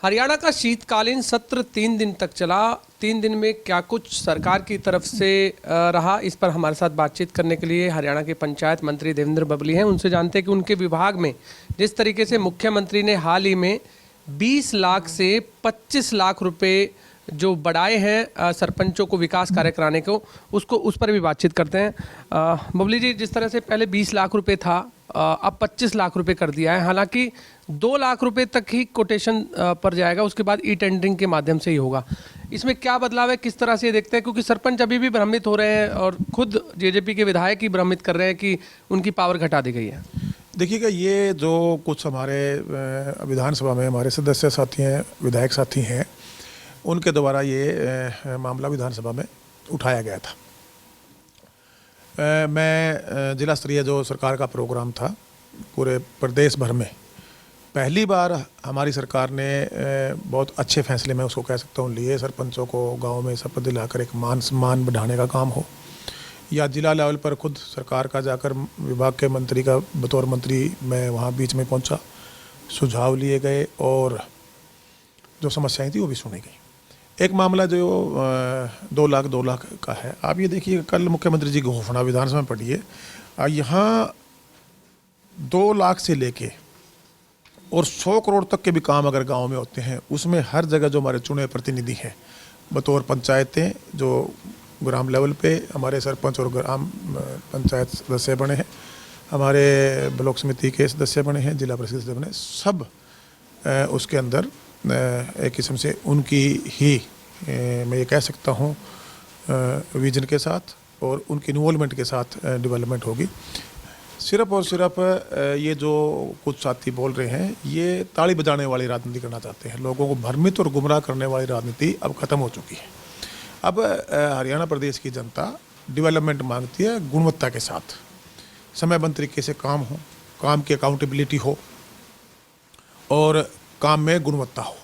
हरियाणा का शीतकालीन सत्र 3 दिन तक चला। 3 दिन में क्या कुछ सरकार की तरफ से रहा, इस पर हमारे साथ बातचीत करने के लिए हरियाणा के पंचायत मंत्री देवेंद्र बबली हैं। उनसे जानते हैं कि उनके विभाग में जिस तरीके से मुख्यमंत्री ने हाल ही में 20 लाख से 25 लाख रुपए जो बढ़ाए हैं सरपंचों को विकास कार्य कराने को, उस पर भी बातचीत करते हैं। बबली जी, जिस तरह से पहले 20 लाख रुपए था, अब 25 लाख रुपए कर दिया है। हालांकि 2 लाख रुपए तक ही कोटेशन पर जाएगा, उसके बाद ई टेंडरिंग के माध्यम से ही होगा। इसमें क्या बदलाव है, किस तरह से ये देखते हैं? क्योंकि सरपंच अभी भी भ्रमित हो रहे हैं और खुद जेजेपी के विधायक ही भ्रमित कर रहे हैं कि उनकी पावर घटा दी गई है। देखिएगा, ये जो कुछ हमारे विधानसभा में हमारे सदस्य साथी हैं, विधायक साथी हैं, उनके द्वारा ये मामला विधानसभा में उठाया गया था। मैं जिला स्तरीय जो सरकार का प्रोग्राम था पूरे प्रदेश भर में, पहली बार हमारी सरकार ने बहुत अच्छे फैसले, मैं उसको कह सकता हूँ, लिए। सरपंचों को गांव में शपथ दिलाकर एक मान सम्मान बढ़ाने का काम हो, या जिला लेवल पर खुद सरकार का जाकर विभाग के मंत्री का बतौर मंत्री मैं वहाँ बीच में पहुँचा, सुझाव लिए गए और जो समस्याएं थी वो भी सुनी गई। एक मामला जो 2 लाख का है, आप ये देखिए, कल मुख्यमंत्री जी की घोषणा विधानसभा में पढ़ी है। यहाँ 2 लाख से लेके और 100 करोड़ तक के भी काम अगर गांव में होते हैं, उसमें हर जगह जो हमारे चुने प्रतिनिधि हैं बतौर पंचायतें, जो ग्राम लेवल पे हमारे सरपंच और ग्राम पंचायत सदस्य बने हैं, हमारे ब्लॉक समिति के सदस्य बने हैं, जिला परिषद सदस्य बने, सब उसके अंदर एक किस्म से उनकी ही मैं ये कह सकता हूँ विजन के साथ और उनकी इन्वॉल्वमेंट के साथ डेवलपमेंट होगी। सिर्फ और सिर्फ ये जो कुछ साथी बोल रहे हैं, ये ताली बजाने वाली राजनीति करना चाहते हैं। लोगों को भ्रमित और गुमराह करने वाली राजनीति अब ख़त्म हो चुकी है। अब हरियाणा प्रदेश की जनता डेवलपमेंट मांगती है, गुणवत्ता के साथ, समयबद्ध तरीके से काम हो, काम की अकाउंटेबिलिटी हो और काम में गुणवत्ता हो।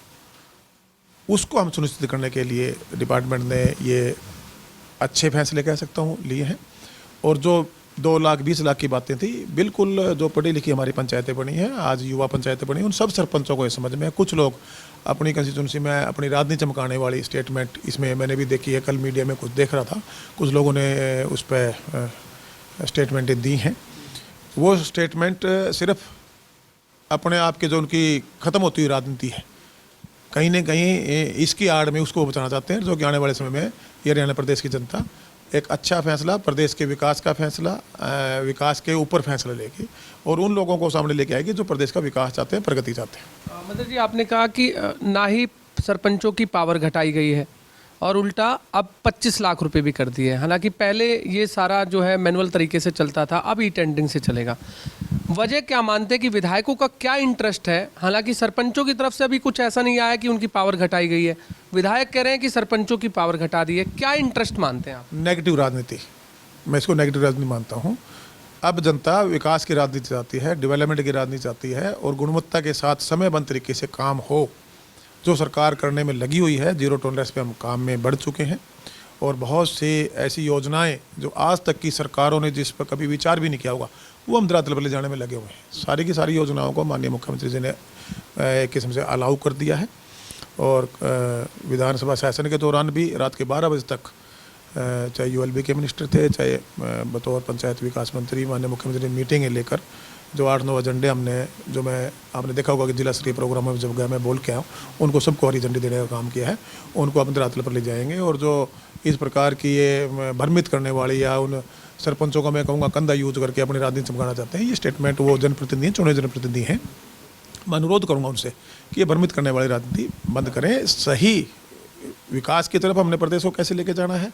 उसको हम सुनिश्चित करने के लिए डिपार्टमेंट ने ये अच्छे फैसले, कह सकता हूँ, लिए हैं। और जो 2 लाख 20 लाख की बातें थी, बिल्कुल जो पढ़ी लिखी हमारी पंचायतें बनी हैं, आज युवा पंचायतें बनी, उन सब सरपंचों को ये समझ में है। कुछ लोग अपनी कंस्टिट्यूंसी में अपनी राजनीति चमकाने वाली स्टेटमेंट, इसमें मैंने भी देखी है, कल मीडिया में कुछ देख रहा था, कुछ लोगों ने उस पर स्टेटमेंटें दी हैं। वो स्टेटमेंट सिर्फ अपने आप के जो उनकी ख़त्म होती हुई राजनीति है, कहीं ना कहीं इसकी आड़ में उसको बचाना चाहते हैं, जो कि आने वाले समय में ये हरियाणा प्रदेश की जनता एक अच्छा फैसला, प्रदेश के विकास का फैसला, विकास के ऊपर फैसला लेगी और उन लोगों को सामने लेके आएगी जो प्रदेश का विकास चाहते हैं, प्रगति चाहते हैं। मतलब जी, आपने कहा कि ना ही सरपंचों की पावर घटाई गई है और उल्टा अब 25 लाख रुपए भी कर दिए। हालांकि पहले ये सारा जो है मैनुअल तरीके से चलता था, अब ई टेंडरिंग से चलेगा। वजह क्या मानते हैं कि विधायकों का क्या इंटरेस्ट है? हालांकि सरपंचों की तरफ से अभी कुछ ऐसा नहीं आया कि उनकी पावर घटाई गई है, विधायक कह रहे हैं कि सरपंचों की पावर घटा दी है। क्या इंटरेस्ट मानते हैं आप? नेगेटिव राजनीति, मैं इसको नेगेटिव राजनीति मानता हूँ। अब जनता विकास की राजनीति चाहती है, डेवलपमेंट की राजनीति चाहती है और गुणवत्ता के साथ समयबद्ध तरीके से काम हो, जो सरकार करने में लगी हुई है। 0 टॉलरेंस पे हम काम में बढ़ चुके हैं और बहुत सी ऐसी योजनाएं जो आज तक की सरकारों ने जिस पर कभी विचार भी नहीं किया होगा, वो हम धरातल पर ले जाने में लगे हुए हैं। सारी की सारी योजनाओं को माननीय मुख्यमंत्री जी ने एक किस्म से अलाउ कर दिया है और विधानसभा सेशन के दौरान भी रात के 12 बजे तक, चाहे यूएलबी के मिनिस्टर थे, चाहे बतौर पंचायत विकास मंत्री माननीय मुख्यमंत्री ने मीटिंगें लेकर जो 8-9 एजेंडे हमने, जो मैं आपने देखा होगा कि जिला स्तरीय प्रोग्राम में जब गया मैं बोल के आया, उनको सबको हरी झंडी देने का काम किया है। उनको अपने धरातल पर ले जाएंगे और जो इस प्रकार की ये भ्रमित करने वाली या उन सरपंचों का, मैं कहूँगा, कंधा यूज करके अपनी राजनीति चमकाना चाहते हैं, ये स्टेटमेंट वो जनप्रतिनिधि, चुने जनप्रतिनिधि हैं। मैं अनुरोध करूँगा उनसे कि ये भ्रमित करने वाली राजनीति बंद करें। सही विकास की तरफ हमने प्रदेश को कैसे लेके जाना है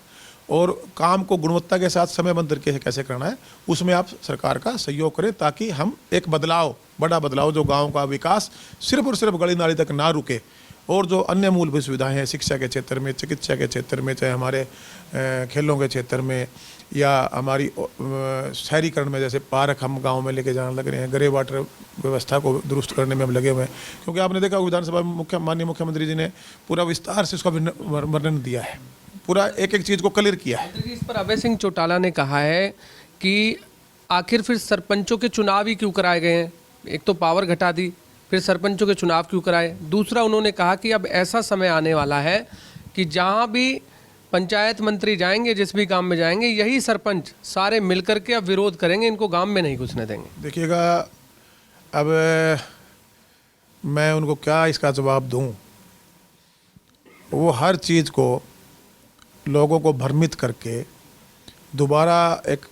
और काम को गुणवत्ता के साथ समयबद्ध तरीके से कैसे करना है, उसमें आप सरकार का सहयोग करें, ताकि हम एक बदलाव, बड़ा बदलाव, जो गाँव का विकास सिर्फ और सिर्फ गली नाली तक ना रुके और जो अन्य मूलभूत सुविधाएं हैं, शिक्षा के क्षेत्र में, चिकित्सा के क्षेत्र में, चाहे हमारे खेलों के क्षेत्र में या हमारी शहरीकरण में, जैसे पार्क हम गांव में लेके जाने लग रहे हैं, ग्रे वाटर व्यवस्था को दुरुस्त करने में हम लगे हुए हैं। क्योंकि आपने देखा विधानसभा में माननीय मुख्यमंत्री जी ने पूरा विस्तार से इसका वर्णन दिया है, पूरा एक एक चीज़ को क्लियर किया है। इस पर अभय सिंह चौटाला ने कहा है कि आखिर फिर सरपंचों के चुनाव ही क्यों कराए गए हैं? एक तो पावर घटा दी, फिर सरपंचों के चुनाव क्यों कराए? दूसरा, उन्होंने कहा कि अब ऐसा समय आने वाला है कि जहाँ भी पंचायत मंत्री जाएंगे, जिस भी गांव में जाएंगे, यही सरपंच सारे मिलकर के अब विरोध करेंगे, इनको गांव में नहीं घुसने देंगे। देखिएगा, अब मैं उनको क्या इसका जवाब दूं? वो हर चीज़ को लोगों को भ्रमित करके दोबारा एक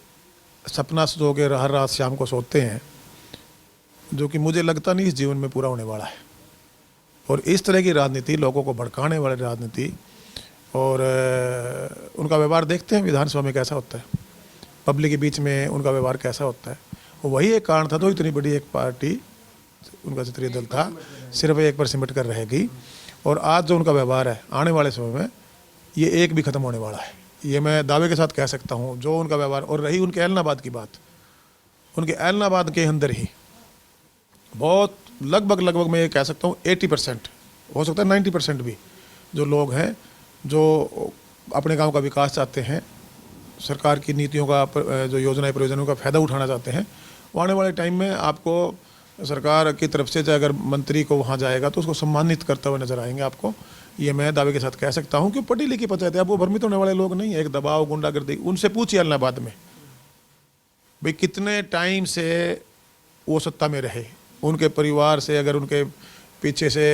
सपना सो के हर रात शाम को सोते हैं, जो कि मुझे लगता नहीं इस जीवन में पूरा होने वाला है। और इस तरह की राजनीति, लोगों को भड़काने वाली राजनीति, और उनका व्यवहार देखते हैं विधानसभा में कैसा होता है, पब्लिक के बीच में उनका व्यवहार कैसा होता है। वही एक कारण था तो इतनी बड़ी एक पार्टी, उनका क्षेत्रीय दल था, सिर्फ एक पर सिमट कर रहेगी। और आज जो उनका व्यवहार है, आने वाले समय में ये एक भी ख़त्म होने वाला है, ये मैं दावे के साथ कह सकता हूँ। जो उनका व्यवहार, और रही उनके ऐलनाबाद की बात, उनके ऐलनाबाद के अंदर ही बहुत लगभग मैं ये कह सकता हूँ 80%, हो सकता है 90% भी जो लोग हैं जो अपने गांव का विकास चाहते हैं, सरकार की नीतियों का, जो योजनाएं प्रयोजनों का फ़ायदा उठाना चाहते हैं, वो आने वाले टाइम में आपको सरकार की तरफ से अगर मंत्री को वहाँ जाएगा तो उसको सम्मानित करते हुए नजर आएंगे आपको। ये मैं दावे के साथ कह सकता हूँ कि पढ़ी लिखी पंचायत है, अब वो भ्रमित होने वाले लोग नहीं है। एक दबाव, गुंडागर्दी, उनसे पूछिए इलाहाबाद में भाई कितने टाइम से वो सत्ता में रहे, उनके परिवार से, अगर उनके पीछे से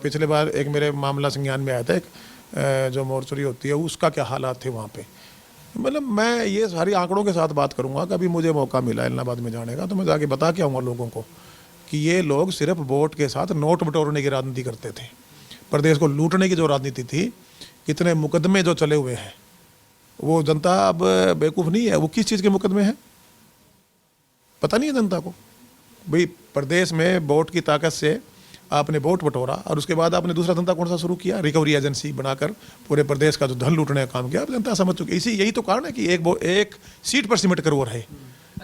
पिछले बार एक मेरे मामला संज्ञान में आया था, एक जो मोर्चरी होती है उसका क्या हालात थे वहाँ पे। मतलब मैं ये सारी आंकड़ों के साथ बात करूँगा। कभी मुझे मौका मिला इलाहाबाद में जाने का तो मैं जाके बता के आऊँगा लोगों को कि ये लोग सिर्फ वोट के साथ नोट बटोरने की राजनीति करते थे, प्रदेश को लूटने की जो राजनीति थी, कितने मुकदमे जो चले हुए हैं, वो जनता अब बेवकूफ़ नहीं है। वो किस चीज़ के मुकदमे हैं पता नहीं है जनता को। भाई प्रदेश में वोट की ताकत से आपने वोट बटोरा और उसके बाद आपने दूसरा धंधा कौन सा शुरू किया? रिकवरी एजेंसी बनाकर पूरे प्रदेश का जो धन लूटने का काम किया, अब जनता समझ चुकी है। यही तो कारण है कि एक सीट पर सिमट कर वो रहे।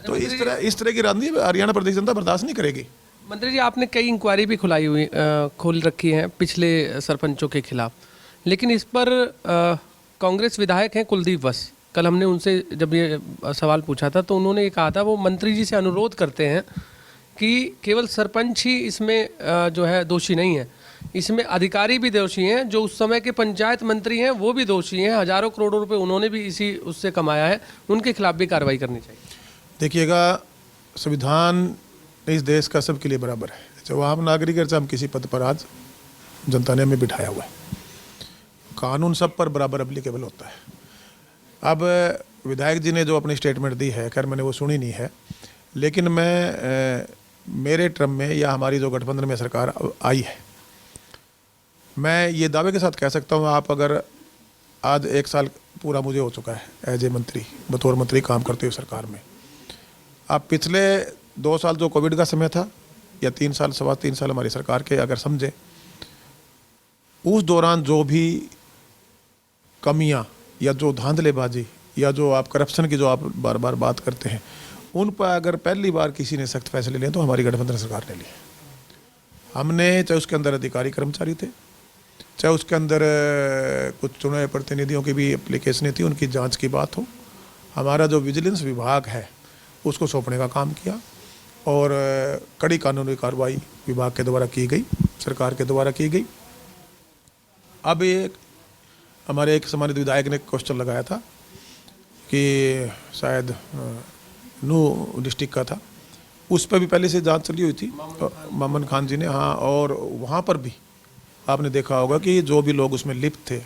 तो इस तरह की राजनीति हरियाणा प्रदेश जनता बर्दाश्त नहीं करेगी। मंत्री जी, आपने कई इंक्वायरी भी खोल रखी हैं पिछले सरपंचों के खिलाफ, लेकिन इस पर कांग्रेस विधायक हैं कुलदीप वस, कल हमने उनसे जब ये सवाल पूछा था तो उन्होंने ये कहा था, वो मंत्री जी से अनुरोध करते हैं कि केवल सरपंच ही इसमें जो है दोषी नहीं है, इसमें अधिकारी भी दोषी हैं, जो उस समय के पंचायत मंत्री हैं वो भी दोषी हैं, हजारों करोड़ों रुपए उन्होंने भी इसी उससे कमाया है, उनके खिलाफ भी कार्रवाई करनी चाहिए। देखिएगा, संविधान इस देश का सबके लिए बराबर है। जब आम नागरिक है, हम किसी पद पर आज जनता ने हमें बिठाया हुआ है, कानून सब पर बराबर एप्लीकेबल होता है। अब विधायक जी ने जो अपनी स्टेटमेंट दी है, खैर मैंने वो सुनी नहीं है, लेकिन मैं मेरे टर्म में या हमारी जो गठबंधन में सरकार आई है, मैं ये दावे के साथ कह सकता हूँ, आप अगर आज 1 साल पूरा मुझे हो चुका है एज ए मंत्री, बतौर मंत्री काम करते हुए सरकार में, आप पिछले 2 साल जो कोविड का समय था या 3 साल, 3.25 साल हमारी सरकार के अगर समझे, उस दौरान जो भी कमियां या जो धांधलेबाजी या जो आप करप्शन की जो आप बार बार बात करते हैं, उन पर अगर पहली बार किसी ने सख्त फैसले लिए तो हमारी गठबंधन सरकार ने लिए। हमने, चाहे उसके अंदर अधिकारी कर्मचारी थे, चाहे उसके अंदर कुछ चुने हुए प्रतिनिधियों की भी एप्लीकेशनें थी, उनकी जांच की बात हो, हमारा जो विजिलेंस विभाग है उसको सौंपने का काम किया और कड़ी कानूनी कार्रवाई विभाग के द्वारा की गई, सरकार के द्वारा की गई। अब एक हमारे एक सम्मानित विधायक ने क्वेश्चन लगाया था कि शायद नू डिस्ट्रिक्ट का था, उस पर भी पहले से जांच चली हुई थी मामन खान जी ने, हाँ, और वहाँ पर भी आपने देखा होगा कि जो भी लोग उसमें लिप्त थे,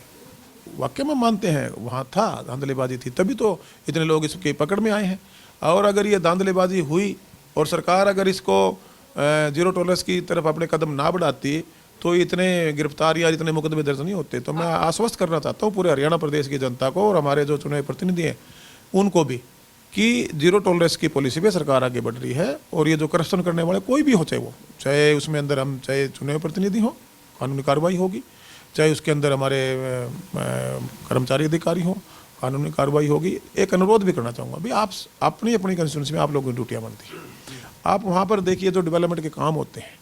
वाकई में मानते हैं वहाँ था धांधलेबाजी थी, तभी तो इतने लोग इसके पकड़ में आए हैं। और अगर ये धांधलेबाजी हुई और सरकार अगर इसको जीरो टॉलरेंस की तरफ अपने कदम ना बढ़ाती तो इतने गिरफ्तार या इतने मुकदमे दर्ज नहीं होते। तो मैं आश्वस्त करना चाहता हूँ पूरे हरियाणा प्रदेश की जनता को और हमारे जो चुने प्रतिनिधि हैं उनको भी कि जीरो टॉलरेंस की पॉलिसी पे सरकार आगे बढ़ रही है। और ये जो करप्शन करने वाले कोई भी हो, चाहे उसमें अंदर हम चाहे चुने प्रतिनिधि हों, कानूनी कार्रवाई होगी, चाहे उसके अंदर हमारे कर्मचारी अधिकारी हों, कानूनी कार्रवाई होगी। एक अनुरोध भी करना चाहूँगा, भाई आप अपनी कंस्टिट्यूंसी में आप लोगों की ड्यूटियाँ बनती हैं, आप वहाँ पर देखिए जो डेवलपमेंट के काम होते हैं,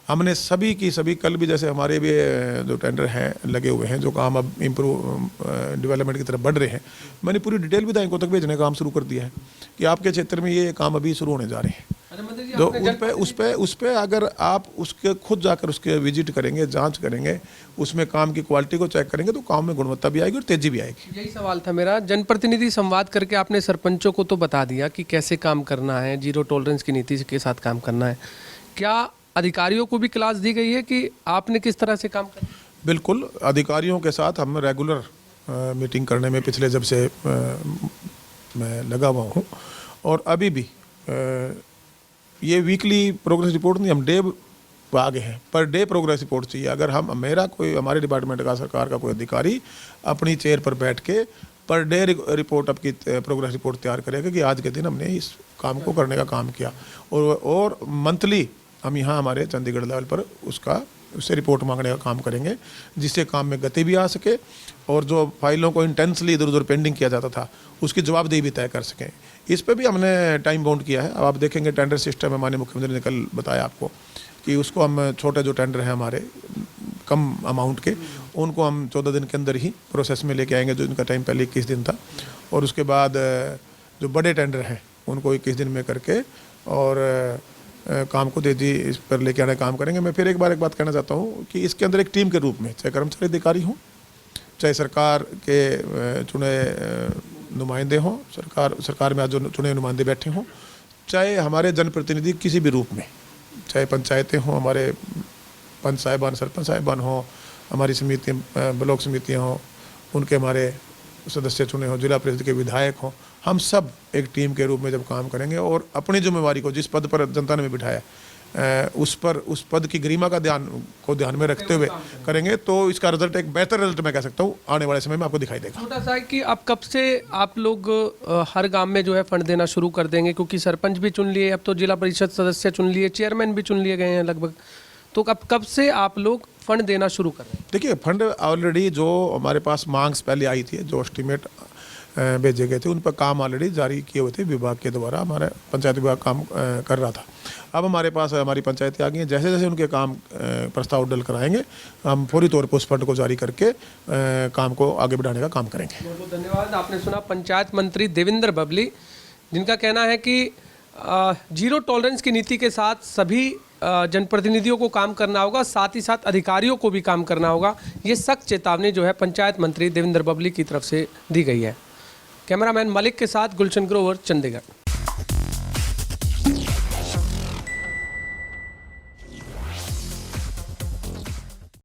हमने सभी की सभी, कल भी जैसे हमारे भी जो टेंडर हैं लगे हुए हैं, जो काम अब इम्प्रूव डेवलपमेंट की तरफ बढ़ रहे हैं, मैंने पूरी डिटेल विधायकों तक भेजने का काम शुरू कर दिया है कि आपके क्षेत्र में ये काम अभी शुरू होने जा रहे हैं। अच्छा मंत्री जी, जो उस पे अगर आप उसके खुद जाकर उसके विजिट करेंगे, जांच करेंगे, उसमें काम की क्वालिटी को चेक करेंगे तो काम में गुणवत्ता भी आएगी और तेजी भी आएगी। यही सवाल था मेरा। जनप्रतिनिधि संवाद करके आपने सरपंचों को तो बता दिया कि कैसे काम करना है, जीरो टॉलरेंस की नीति के साथ काम करना है। क्या अधिकारियों को भी क्लास दी गई है कि आपने किस तरह से काम करना? बिल्कुल, अधिकारियों के साथ हम रेगुलर मीटिंग करने में पिछले जब से मैं लगा हुआ हूँ, और अभी भी ये वीकली प्रोग्रेस रिपोर्ट नहीं, हम डे पे आगे हैं, पर डे प्रोग्रेस रिपोर्ट चाहिए। अगर हमारे डिपार्टमेंट का, सरकार का कोई अधिकारी अपनी चेयर पर बैठ के पर डे रिपोर्ट आपकी प्रोग्रेस रिपोर्ट तैयार करेगा कि आज के दिन हमने इस काम को करने का काम किया, और मंथली हम यहाँ हमारे चंडीगढ़ लेवल पर उससे रिपोर्ट मांगने का काम करेंगे, जिससे काम में गति भी आ सके और जो फाइलों को इंटेंसली इधर उधर पेंडिंग किया जाता था उसकी जवाबदेही भी तय कर सकें। इस पे भी हमने टाइम बाउंड किया है। अब आप देखेंगे टेंडर सिस्टम है, माननीय मुख्यमंत्री ने कल बताया आपको कि उसको हम छोटे जो टेंडर हैं हमारे कम अमाउंट के, उनको हम 14 दिन के अंदर ही प्रोसेस में लेके आएंगे, जो इनका टाइम पहले 21 दिन था, और उसके बाद जो बड़े टेंडर हैं उनको 21 दिन में करके और काम को तेजी इस पर लेके आने का काम करेंगे। मैं फिर एक बात कहना चाहता हूँ कि इसके अंदर एक टीम के रूप में, चाहे कर्मचारी अधिकारी हों, चाहे सरकार के चुने नुमाइंदे हों, सरकार में आज जो चुने नुमाइंदे बैठे हों, चाहे हमारे जनप्रतिनिधि किसी भी रूप में, चाहे पंचायतें हों, हमारे पंच साहिबान, सरपंच साहिबान हों, हमारी समितियाँ, ब्लॉक समितियाँ हों, उनके हमारे सदस्य चुने हों, जिला परिषद के विधायक हों, हम सब एक टीम के रूप में जब काम करेंगे और अपनी जिम्मेवारी को, जिस पद पर जनता ने बिठाया उस पद की गरिमा का ध्यान में रखते हुए करेंगे, तो इसका रिजल्ट, एक बेहतर रिजल्ट मैं कह सकता हूँ, आने वाले समय में आपको दिखाई देगा। छोटा सा है कि अब कब से आप लोग हर गांव में जो है फंड देना शुरू कर देंगे, क्योंकि सरपंच भी चुन लिए, अब तो जिला परिषद सदस्य चुन लिए, चेयरमैन भी चुन लिए गए हैं लगभग, तो कब से आप लोग फंड देना शुरू कर रहे हैं? देखिए, फंड ऑलरेडी जो हमारे पास मांग्स पहले आई थी, जो एस्टीमेट भेजे गए थे, उन पर काम ऑलरेडी जारी किए हुए थे विभाग के द्वारा, हमारा पंचायत विभाग काम कर रहा था। अब हमारे पास हमारी पंचायतें आ गई हैं, जैसे जैसे उनके काम प्रस्ताव डल कराएंगे, हम फौरी तौर पर उस फंड को जारी करके काम को आगे बढ़ाने का काम करेंगे। बहुत बहुत धन्यवाद। आपने सुना पंचायत मंत्री देवेंद्र बबली, जिनका कहना है कि जीरो टॉलरेंस की नीति के साथ सभी जनप्रतिनिधियों को काम करना होगा, साथ ही साथ अधिकारियों को भी काम करना होगा। ये सख्त चेतावनी जो है पंचायत मंत्री देवेंद्र बबली की तरफ से दी गई है। कैमरामैन मलिक के साथ गुलशन ग्रोवर, चंडीगढ़।